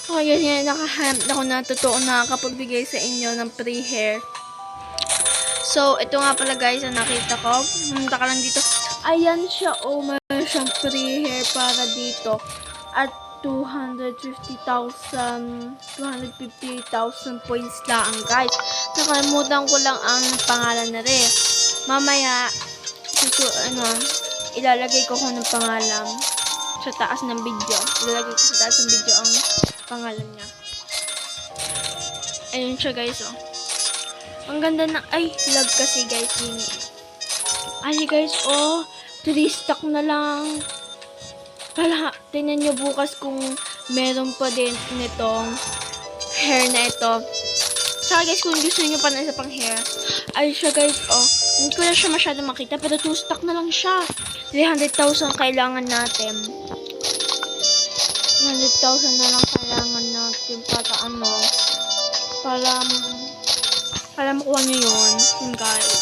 Okay guys, ngayon nakahanap ako na totoo nakakapagbigay sa inyo ng free hair. So, ito nga pala guys ang nakita ko. Pumunta ka lang dito. Ayan siya. Oh, mayroon siyang free hair para dito. At 258,000 points lang guys. Nakalimutan ko lang ang pangalan na rin. Mamaya, ilalagay ko kung ng pangalan sa taas ng video. Ilalagay ko sa taas ng video ang pangalan niya. Ayun siya guys, oh. Ang ganda ng, ay, lag kasi guys, yun. Ay guys, oh, 3 stock na lang. Kala, tingnan nyo bukas kung meron pa din nitong hair na ito. Saka guys, kung gusto nyo pa na isa pang hair, ay siya guys, oh, hindi ko na siya masyado makita, pero 2 stock na lang siya. 300,000 kailangan natin. 300,000 na lang kailangan natin para ano, para makuha nyo yun guys.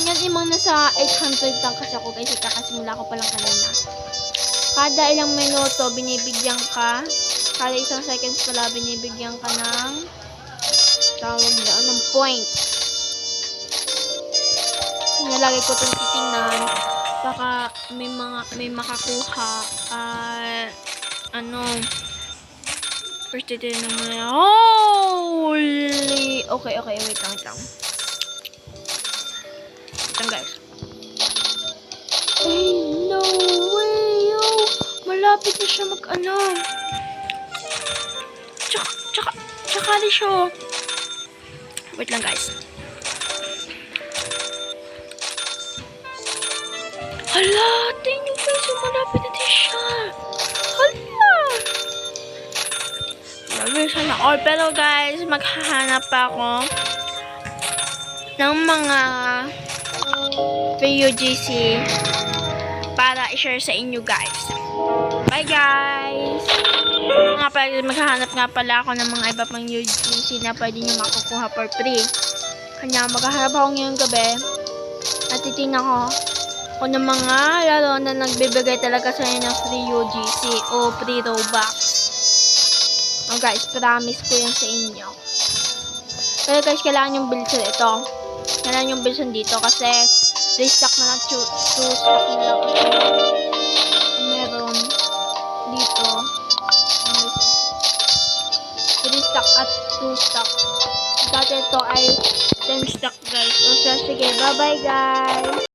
Yan imang nasa 800 lang kasi ako guys, kakasimula ko pa lang kanina. Kada ilang minuto binibigyan ka, kada isang seconds pala binibigyan ka ng tawag na anong point. Nalagay ko itong titingnan, baka may makakuha. First titingnan mo na. Holy! Okay, wait lang. Guys. Hey, no way! Oh, malapit na siya mag-ano. Tsaka di siya. Wait lang guys. Hala, tingnan guys, malapit na din siya. Hala! Marami sana all. Pero guys, maghahanap pa ako ng mga UGC para i-share sa inyo guys. Bye guys! Nga pala, maghahanap nga pala ako ng mga iba pang UGC na pwede nyo makukuha for free. Kanya maghahanap ako ngayong gabi at titignan ko kung ng mga laro na nagbibigay talaga sa inyo ng free UGC o free Robux. Oh guys, promise ko yan sa inyo. Pero guys, kailangan yung bilsan ito. Kailangan yung bilsan dito kasi 3 stock na lang, 2 stock na lang meron dito. 3 stock at 2 stock. Dati ito ay 10 stock guys. So sige, bye bye guys!